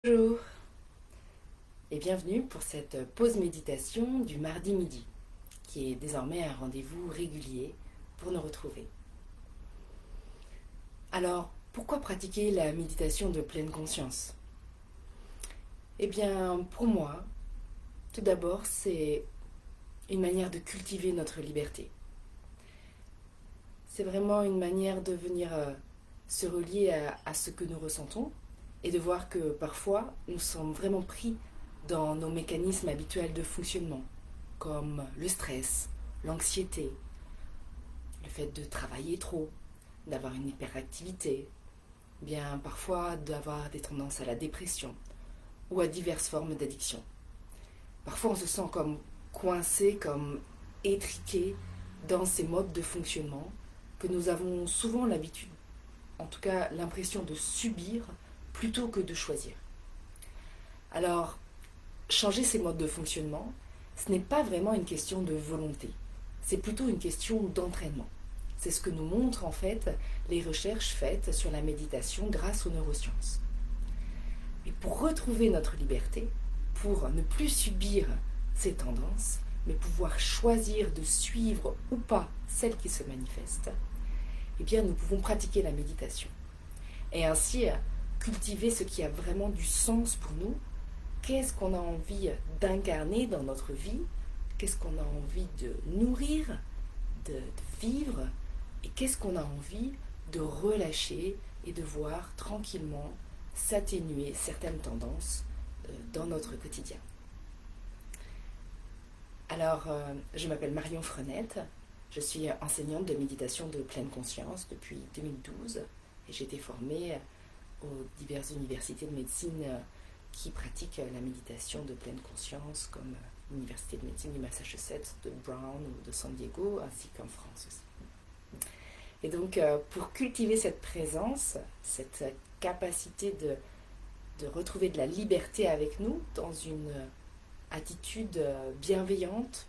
Bonjour et bienvenue pour cette pause méditation du mardi midi, qui est désormais un rendez-vous régulier pour nous retrouver. Alors, pourquoi pratiquer la méditation de pleine conscience? Eh bien, pour moi, tout d'abord, c'est une manière de cultiver notre liberté. C'est vraiment une manière de venir se relier à ce que nous ressentons et de voir que parfois, nous sommes vraiment pris dans nos mécanismes habituels de fonctionnement, comme le stress, l'anxiété, le fait de travailler trop, d'avoir une hyperactivité, bien parfois d'avoir des tendances à la dépression ou à diverses formes d'addiction. Parfois on se sent comme coincé, comme étriqué dans ces modes de fonctionnement que nous avons souvent l'habitude, en tout cas l'impression de subir plutôt que de choisir. Alors, changer ces modes de fonctionnement, ce n'est pas vraiment une question de volonté, c'est plutôt une question d'entraînement. C'est ce que nous montrent en fait les recherches faites sur la méditation grâce aux neurosciences. Et pour retrouver notre liberté, pour ne plus subir ces tendances, mais pouvoir choisir de suivre ou pas celles qui se manifestent, eh bien nous pouvons pratiquer la méditation. Et ainsi cultiver ce qui a vraiment du sens pour nous. Qu'est-ce qu'on a envie d'incarner dans notre vie? Qu'est-ce qu'on a envie de nourrir, de vivre? Et qu'est-ce qu'on a envie de relâcher et de voir tranquillement s'atténuer certaines tendances dans notre quotidien? Alors, je m'appelle Marion Frenette, je suis enseignante de méditation de pleine conscience depuis 2012 et j'ai été formée aux diverses universités de médecine qui pratiquent la méditation de pleine conscience, comme l'Université de médecine du Massachusetts, de Brown ou de San Diego, ainsi qu'en France aussi. Et donc, pour cultiver cette présence, cette capacité de retrouver de la liberté avec nous dans une attitude bienveillante,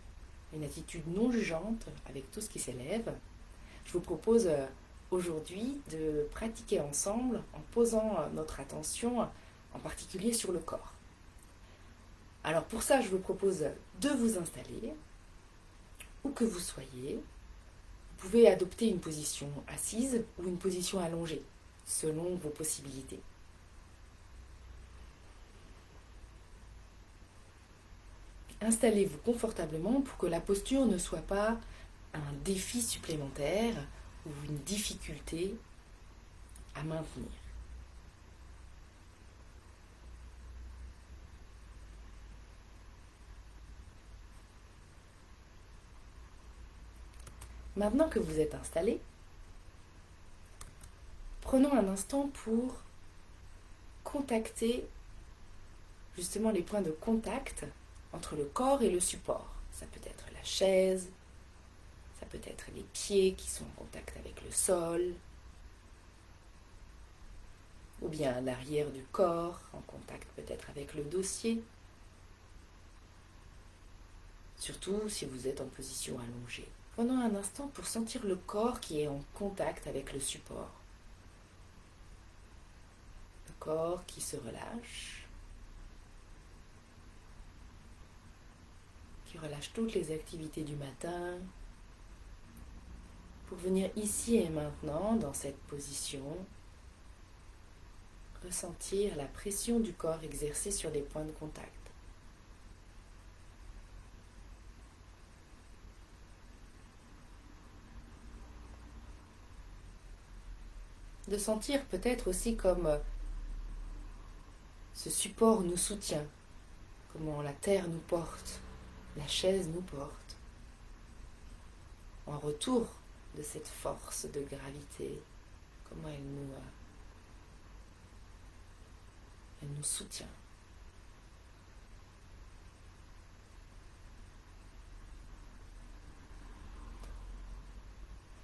une attitude non jugeante avec tout ce qui s'élève, je vous propose aujourd'hui de pratiquer ensemble en posant notre attention en particulier sur le corps. Alors pour ça, je vous propose de vous installer, où que vous soyez. Vous pouvez adopter une position assise ou une position allongée, selon vos possibilités. Installez-vous confortablement pour que la posture ne soit pas un défi supplémentaire ou une difficulté à maintenir. Maintenant que vous êtes installé, prenons un instant pour contacter justement les points de contact entre le corps et le support. Ça peut être la chaise, ça peut être les pieds qui sont en contact avec le sol, ou bien l'arrière du corps en contact peut-être avec le dossier, surtout si vous êtes en position allongée. Prenons un instant pour sentir le corps qui est en contact avec le support. Le corps qui se relâche, qui relâche toutes les activités du matin, pour venir ici et maintenant, dans cette position, ressentir la pression du corps exercée sur les points de contact. De sentir peut-être aussi comme ce support nous soutient, comment la terre nous porte, la chaise nous porte. En retour de cette force de gravité, comment elle nous soutient.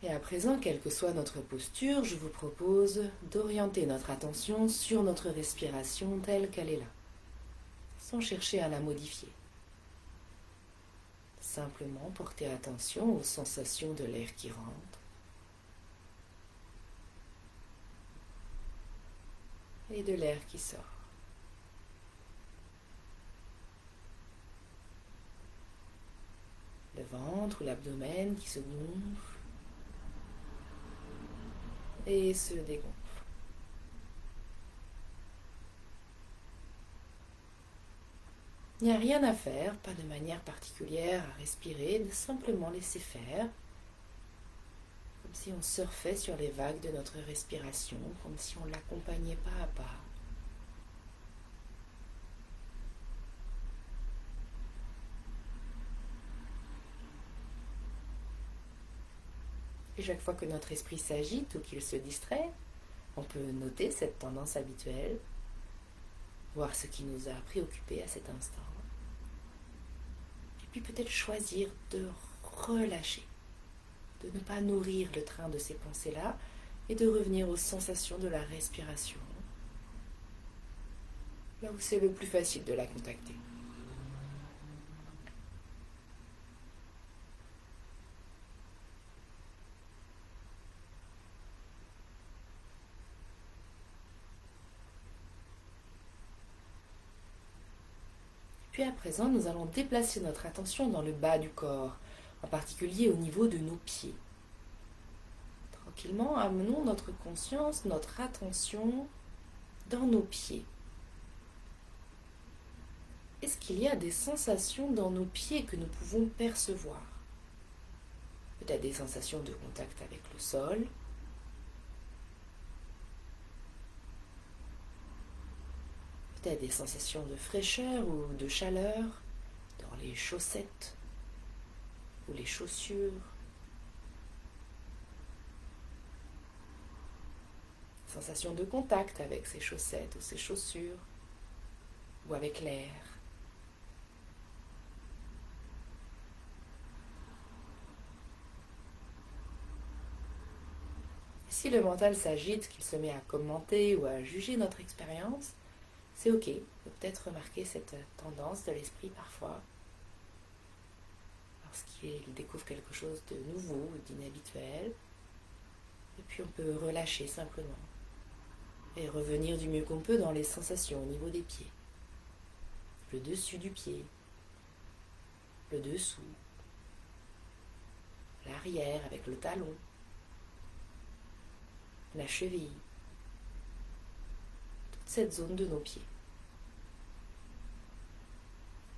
Et à présent, quelle que soit notre posture, je vous propose d'orienter notre attention sur notre respiration telle qu'elle est là, sans chercher à la modifier. Simplement porter attention aux sensations de l'air qui rentre et de l'air qui sort. ventre ou l'abdomen qui se gonfle et se dégonfle. Il n'y a rien à faire, pas de manière particulière à respirer, de simplement laisser faire, comme si on surfait sur les vagues de notre respiration, comme si on l'accompagnait pas à pas. Et chaque fois que notre esprit s'agite ou qu'il se distrait, on peut noter cette tendance habituelle, voir ce qui nous a préoccupés à cet instant. Et puis peut-être choisir de relâcher, de ne pas nourrir le train de ces pensées-là et de revenir aux sensations de la respiration, là où c'est le plus facile de la contacter. Puis à présent, nous allons déplacer notre attention dans le bas du corps, en particulier au niveau de nos pieds. Tranquillement, amenons notre conscience, notre attention dans nos pieds. Est-ce qu'il y a des sensations dans nos pieds que nous pouvons percevoir? Peut-être des sensations de contact avec le sol, peut-être des sensations de fraîcheur ou de chaleur dans les chaussettes ou les chaussures. Sensation de contact avec ces chaussettes ou ces chaussures ou avec l'air. Si le mental s'agite, qu'il se met à commenter ou à juger notre expérience, c'est ok. On peut peut-être remarquer cette tendance de l'esprit parfois, lorsqu'il découvre quelque chose de nouveau ou d'inhabituel. Et puis on peut relâcher simplement et revenir du mieux qu'on peut dans les sensations au niveau des pieds. Le dessus du pied, le dessous, l'arrière avec le talon, la cheville, toute cette zone de nos pieds.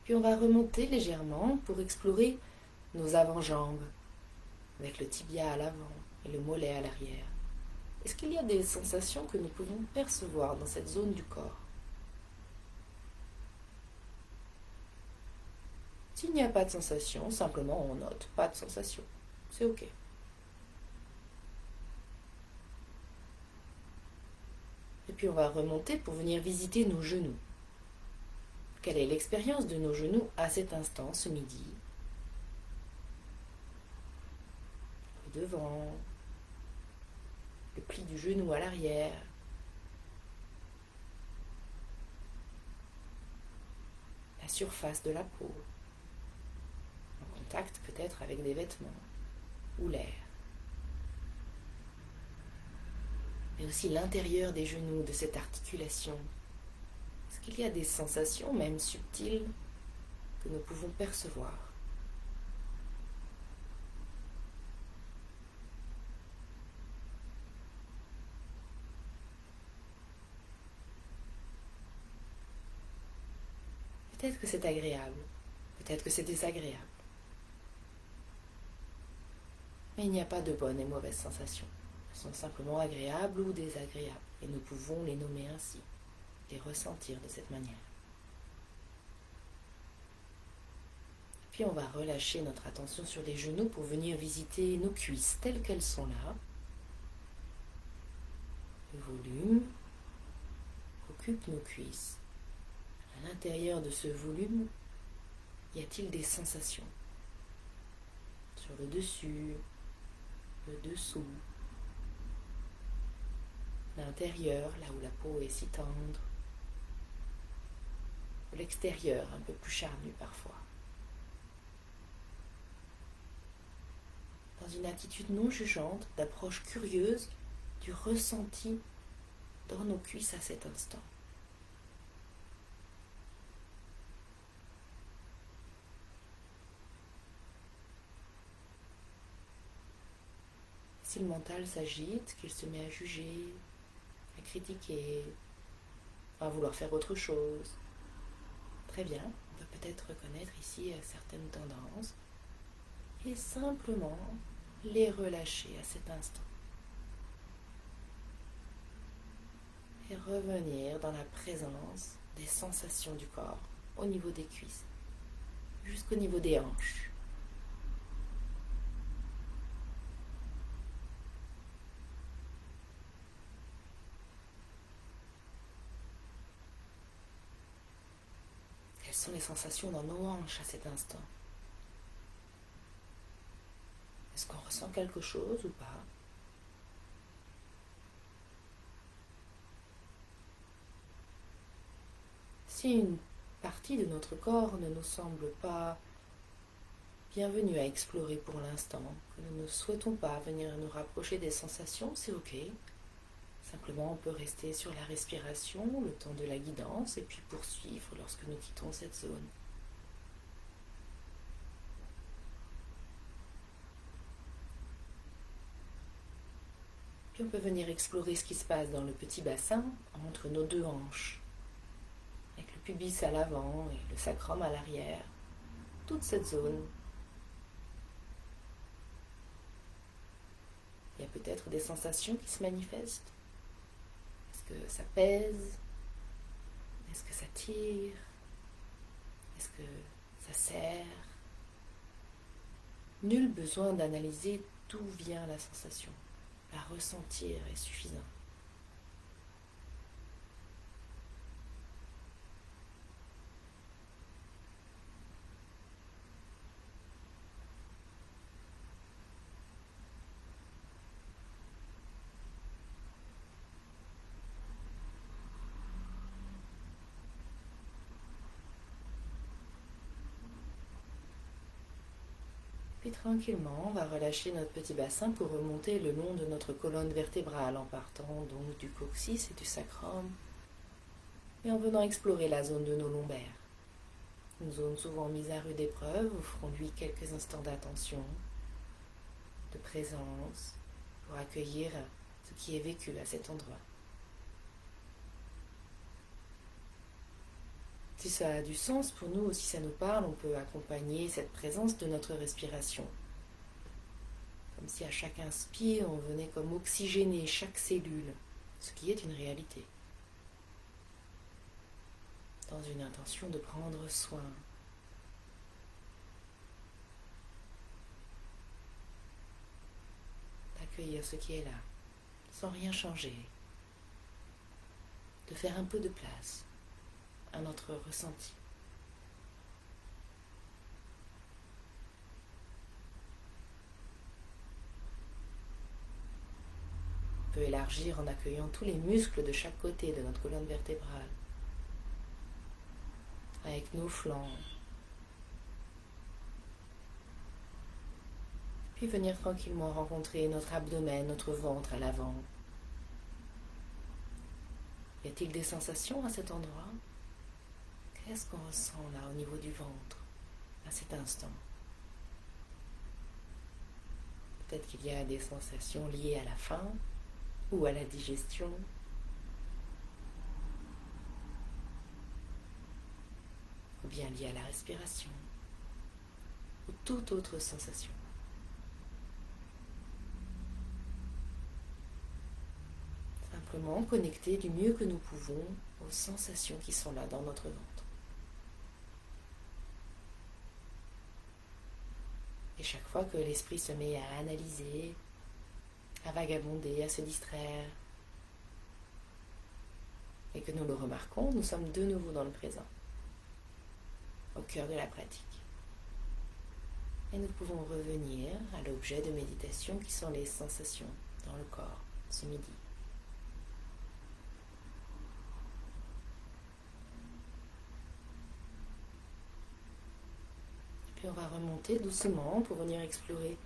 Puis on va remonter légèrement pour explorer nos avant-jambes, avec le tibia à l'avant et le mollet à l'arrière. Est-ce qu'il y a des sensations que nous pouvons percevoir dans cette zone du corps? S'il n'y a pas de sensation, simplement on note pas de sensation. C'est ok. Et puis on va remonter pour venir visiter nos genoux. Quelle est l'expérience de nos genoux à cet instant, ce midi? Le devant, le pli du genou à l'arrière, la surface de la peau, en contact peut-être avec des vêtements ou l'air. Mais aussi l'intérieur des genoux, de cette articulation. Est-ce qu'il y a des sensations, même subtiles, que nous pouvons percevoir? Peut-être que c'est agréable, peut-être que c'est désagréable. Mais il n'y a pas de bonnes et mauvaises sensations. Elles sont simplement agréables ou désagréables, et nous pouvons les nommer ainsi, les ressentir de cette manière. Puis on va relâcher notre attention sur les genoux pour venir visiter nos cuisses telles qu'elles sont là. Le volume occupe nos cuisses. À l'intérieur de ce volume, y a-t-il des sensations? Sur le dessus, le dessous, l'intérieur, là où la peau est si tendre, l'extérieur, un peu plus charnu parfois. Dans une attitude non jugeante, d'approche curieuse du ressenti dans nos cuisses à cet instant. Si le mental s'agite, qu'il se met à juger, à critiquer, à vouloir faire autre chose, très bien, on peut peut-être reconnaître ici certaines tendances et simplement les relâcher à cet instant. Et revenir dans la présence des sensations du corps au niveau des cuisses, jusqu'au niveau des hanches. Quelles sont les sensations dans nos hanches à cet instant? Est-ce qu'on ressent quelque chose ou pas? Si une partie de notre corps ne nous semble pas bienvenue à explorer pour l'instant, que nous ne souhaitons pas venir nous rapprocher des sensations, c'est ok. Simplement, on peut rester sur la respiration, le temps de la guidance, et puis poursuivre lorsque nous quittons cette zone. Puis on peut venir explorer ce qui se passe dans le petit bassin, entre nos deux hanches, avec le pubis à l'avant et le sacrum à l'arrière, toute cette zone. Il y a peut-être des sensations qui se manifestent. Est-ce que ça pèse? Est-ce que ça tire? Est-ce que ça serre? Nul besoin d'analyser d'où vient la sensation. La ressentir est suffisant. Puis tranquillement, on va relâcher notre petit bassin pour remonter le long de notre colonne vertébrale en partant donc du coccyx et du sacrum et en venant explorer la zone de nos lombaires. Une zone souvent mise à rude épreuve, offrons-lui quelques instants d'attention, de présence pour accueillir ce qui est vécu à cet endroit. Si ça a du sens pour nous ou si ça nous parle, on peut accompagner cette présence de notre respiration. Comme si à chaque inspire, on venait comme oxygéner chaque cellule, ce qui est une réalité. Dans une intention de prendre soin. D'accueillir ce qui est là, sans rien changer. De faire un peu de place à notre ressenti. On peut élargir en accueillant tous les muscles de chaque côté de notre colonne vertébrale, avec nos flancs. Puis venir tranquillement rencontrer notre abdomen, notre ventre à l'avant. Y a-t-il des sensations à cet endroit? Qu'est-ce qu'on ressent là au niveau du ventre, à cet instant? Peut-être qu'il y a des sensations liées à la faim ou à la digestion. Ou bien liées à la respiration. Ou toute autre sensation. Simplement connecter du mieux que nous pouvons aux sensations qui sont là dans notre ventre. Et chaque fois que l'esprit se met à analyser, à vagabonder, à se distraire, et que nous le remarquons, nous sommes de nouveau dans le présent, au cœur de la pratique. Et nous pouvons revenir à l'objet de méditation qui sont les sensations dans le corps ce midi. Puis on va remonter doucement pour venir explorer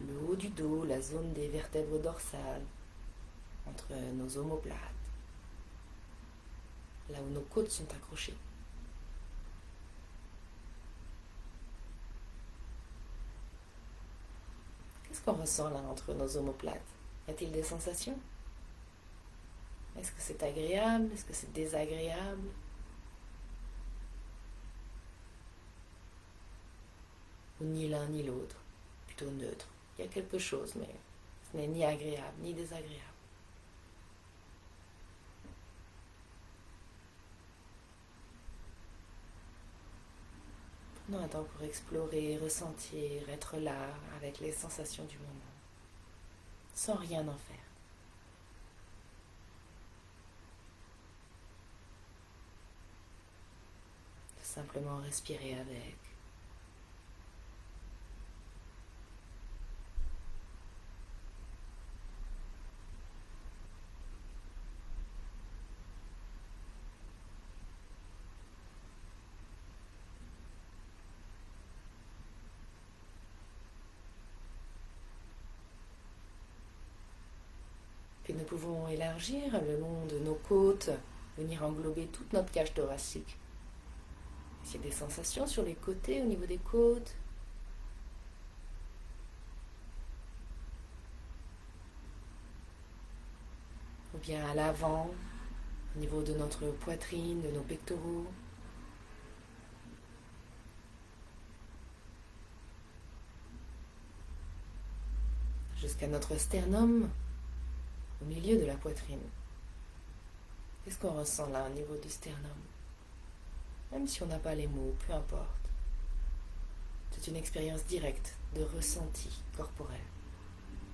le haut du dos, la zone des vertèbres dorsales, entre nos omoplates, là où nos côtes sont accrochées. Qu'est-ce qu'on ressent là entre nos omoplates? Y a-t-il des sensations? Est-ce que c'est agréable? Est-ce que c'est désagréable? Ou ni l'un ni l'autre, plutôt neutre. Il y a quelque chose, mais ce n'est ni agréable ni désagréable. Prenons un temps pour explorer, ressentir, être là avec les sensations du moment, sans rien en faire. Simplement respirer avec. Puis nous pouvons élargir le long de nos côtes, venir englober toute notre cage thoracique. S'il y a des sensations sur les côtés, au niveau des côtes. Ou bien à l'avant, au niveau de notre poitrine, de nos pectoraux. Jusqu'à notre sternum, au milieu de la poitrine. Qu'est-ce qu'on ressent là au niveau du sternum? Même si on n'a pas les mots, peu importe. C'est une expérience directe de ressenti corporel,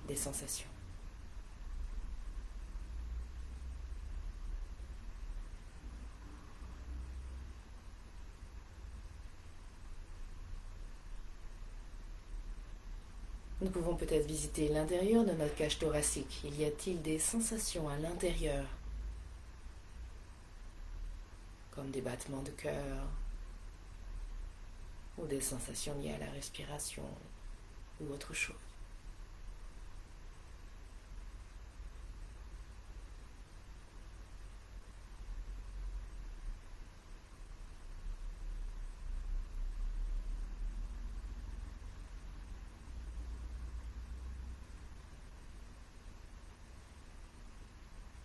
des sensations. Nous pouvons peut-être visiter l'intérieur de notre cage thoracique. Y a-t-il des sensations à l'intérieur, comme des battements de cœur, ou des sensations liées à la respiration, ou autre chose?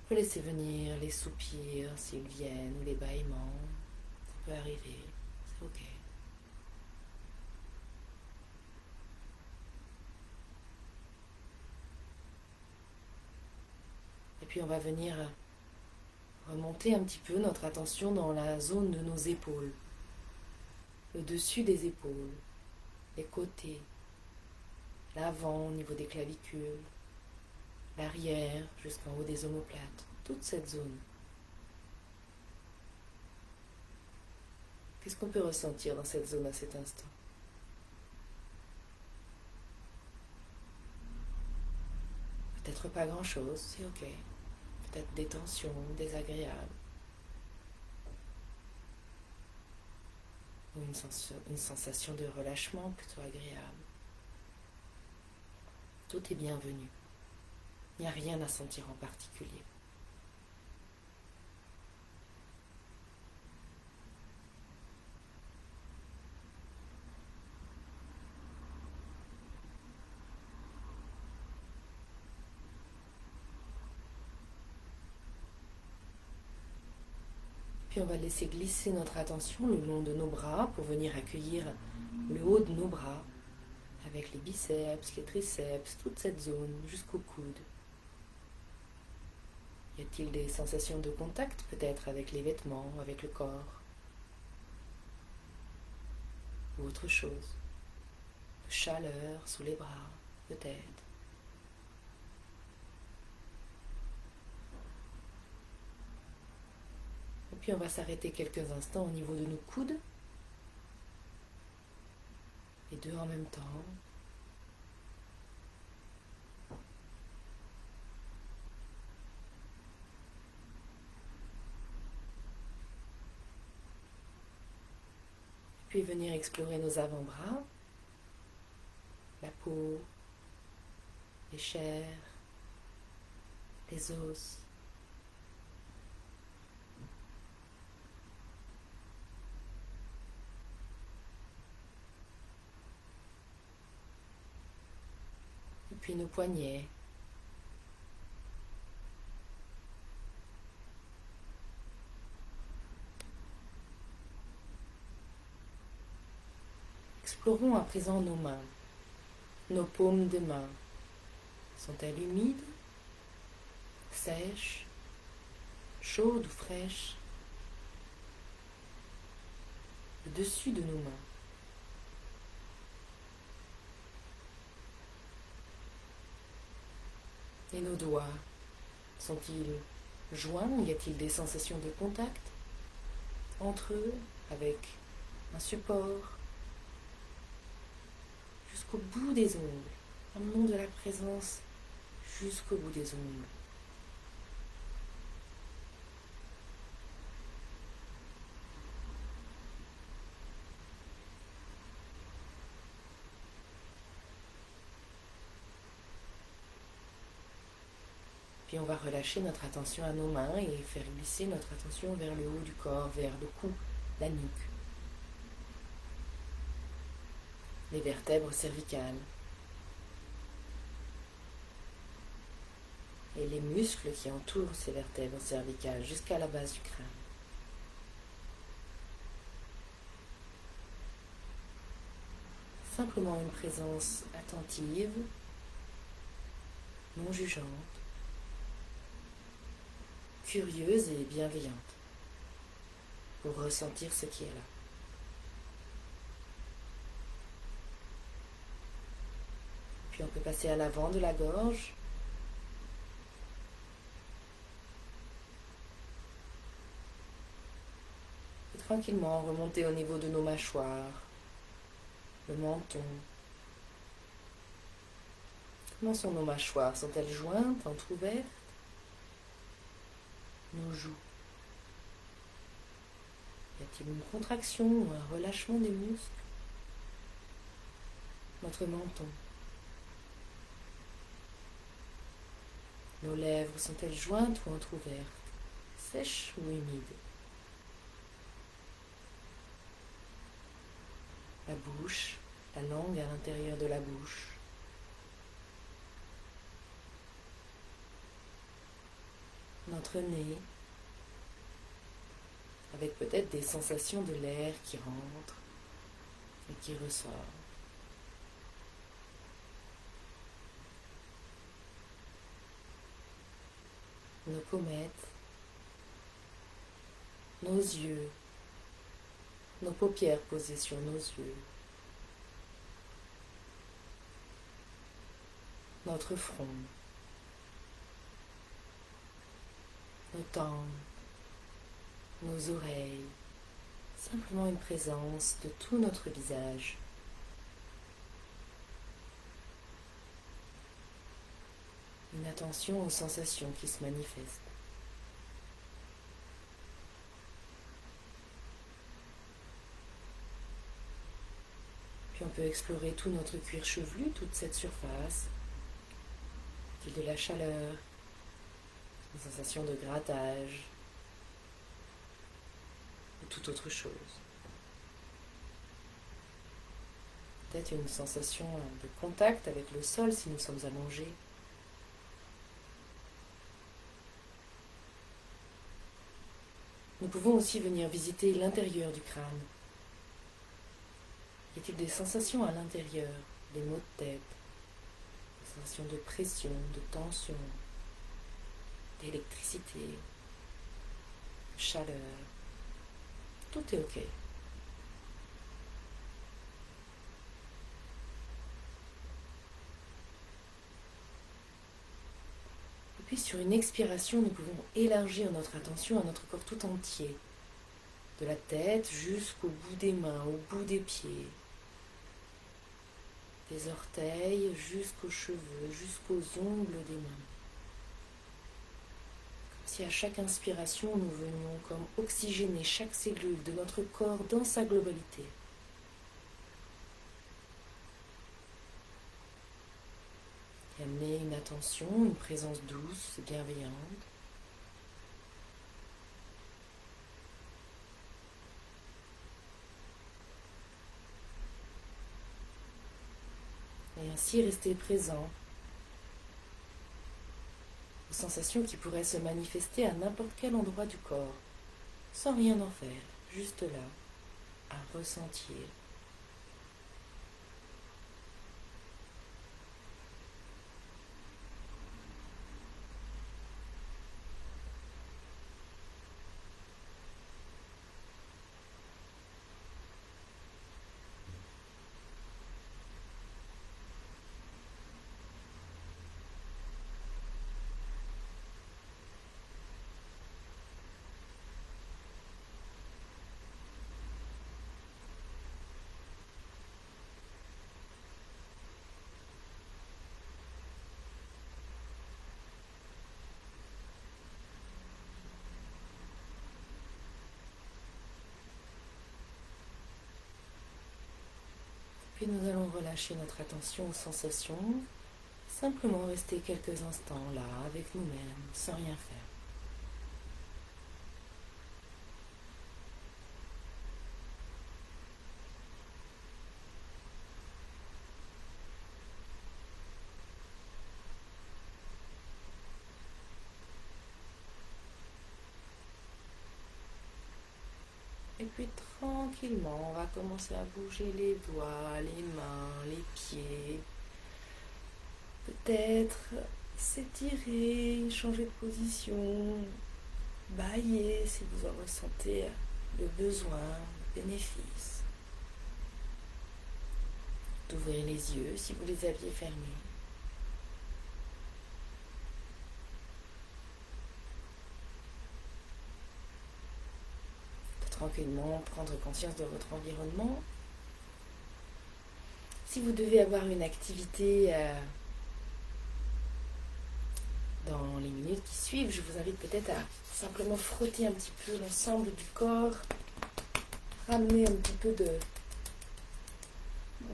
On peut laisser venir les soupirs s'ils viennent, ou les bâillements. Ça peut arriver, c'est ok. Et puis on va venir remonter un petit peu notre attention dans la zone de nos épaules, le dessus des épaules, les côtés, l'avant au niveau des clavicules, l'arrière jusqu'en haut des omoplates, toute cette zone. Qu'est-ce qu'on peut ressentir dans cette zone à cet instant? Peut-être pas grand-chose, c'est ok. Peut-être des tensions désagréables. Ou une sensation de relâchement plutôt agréable. Tout est bienvenu. Il n'y a rien à sentir en particulier. Puis on va laisser glisser notre attention le long de nos bras pour venir accueillir le haut de nos bras avec les biceps, les triceps, toute cette zone jusqu'au coude. Y a-t-il des sensations de contact peut-être avec les vêtements, avec le corps? Ou autre chose? De chaleur sous les bras, peut-être. Et puis on va s'arrêter quelques instants au niveau de nos coudes. Les deux en même temps. Puis venir explorer nos avant-bras, la peau, les chairs, les os. puis nos poignets. Explorons à présent nos mains, nos paumes de main. Sont-elles humides, sèches, chaudes ou fraîches? Le dessus de nos mains. Et nos doigts, sont-ils joints? Y a-t-il des sensations de contact entre eux, avec un support, jusqu'au bout des ongles, amenons de la présence jusqu'au bout des ongles. Puis on va relâcher notre attention à nos mains et faire glisser notre attention vers le haut du corps, vers le cou, la nuque, les vertèbres cervicales et les muscles qui entourent ces vertèbres cervicales jusqu'à la base du crâne. Simplement une présence attentive, non jugeante, curieuse et bienveillante pour ressentir ce qui est là. Puis on peut passer à l'avant de la gorge. Et tranquillement remonter au niveau de nos mâchoires, le menton. Comment sont nos mâchoires? Sont-elles jointes, entrouvertes? Nos joues. Y a-t-il une contraction ou un relâchement des muscles? Notre menton. Nos lèvres sont-elles jointes ou entrouvertes? Sèches ou humides? La bouche, la langue à l'intérieur de la bouche. Notre nez, avec peut-être des sensations de l'air qui rentre et qui ressort. Nos pommettes, nos yeux, nos paupières posées sur nos yeux, notre front, nos tempes, nos oreilles, simplement une présence de tout notre visage. Une attention aux sensations qui se manifestent. Puis on peut explorer tout notre cuir chevelu, toute cette surface, de la chaleur, une sensation de grattage, ou toute autre chose. Peut-être une sensation de contact avec le sol si nous sommes allongés. Nous pouvons aussi venir visiter l'intérieur du crâne. Y a-t-il des sensations à l'intérieur, des maux de tête, des sensations de pression, de tension, d'électricité, de chaleur? Tout est ok. Et puis sur une expiration, nous pouvons élargir notre attention à notre corps tout entier, de la tête jusqu'au bout des mains, au bout des pieds, des orteils jusqu'aux cheveux, jusqu'aux ongles des mains. Comme si à chaque inspiration, nous venions comme oxygéner chaque cellule de notre corps dans sa globalité. Et amener une attention, une présence douce et bienveillante. Et ainsi rester présent sensations qui pourraient se manifester à n'importe quel endroit du corps, sans rien en faire, juste là, à ressentir. Puis nous allons relâcher notre attention aux sensations, simplement rester quelques instants là avec nous-mêmes, sans rien faire. Et puis tranquillement, on va commencer à bouger les doigts, les mains, les pieds. Peut-être s'étirer, changer de position, bâiller si vous en ressentez le besoin, le bénéfice. D'ouvrir les yeux si vous les aviez fermés. Tranquillement prendre conscience de votre environnement. Si vous devez avoir une activité dans les minutes qui suivent, je vous invite peut-être à simplement frotter un petit peu l'ensemble du corps, ramener un petit peu de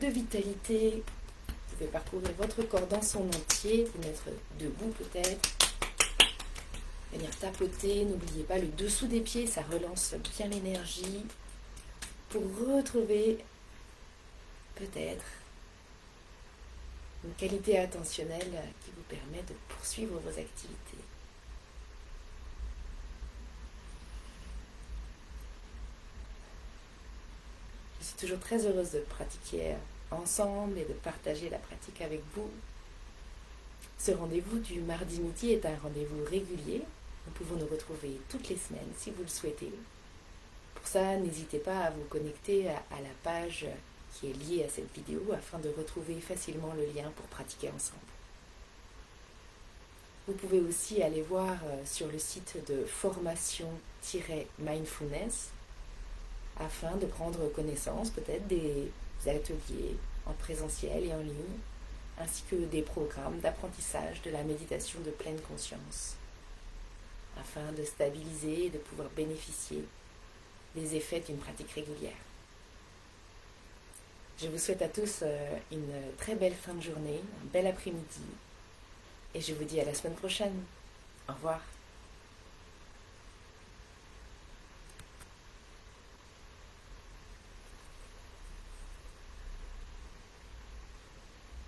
vitalité. Vous pouvez parcourir votre corps dans son entier, vous mettre debout peut-être. Venir tapoter, n'oubliez pas le dessous des pieds, ça relance bien l'énergie pour retrouver peut-être une qualité attentionnelle qui vous permet de poursuivre vos activités. Je suis toujours très heureuse de pratiquer ensemble et de partager la pratique avec vous. Ce rendez-vous du mardi midi est un rendez-vous régulier. Nous pouvons nous retrouver toutes les semaines si vous le souhaitez. Pour ça, n'hésitez pas à vous connecter à la page qui est liée à cette vidéo afin de retrouver facilement le lien pour pratiquer ensemble. Vous pouvez aussi aller voir sur le site de formation-mindfulness afin de prendre connaissance peut-être des ateliers en présentiel et en ligne, ainsi que des programmes d'apprentissage de la méditation de pleine conscience, afin de stabiliser et de pouvoir bénéficier des effets d'une pratique régulière. Je vous souhaite à tous une très belle fin de journée, un bel après-midi, et je vous dis à la semaine prochaine. Au revoir.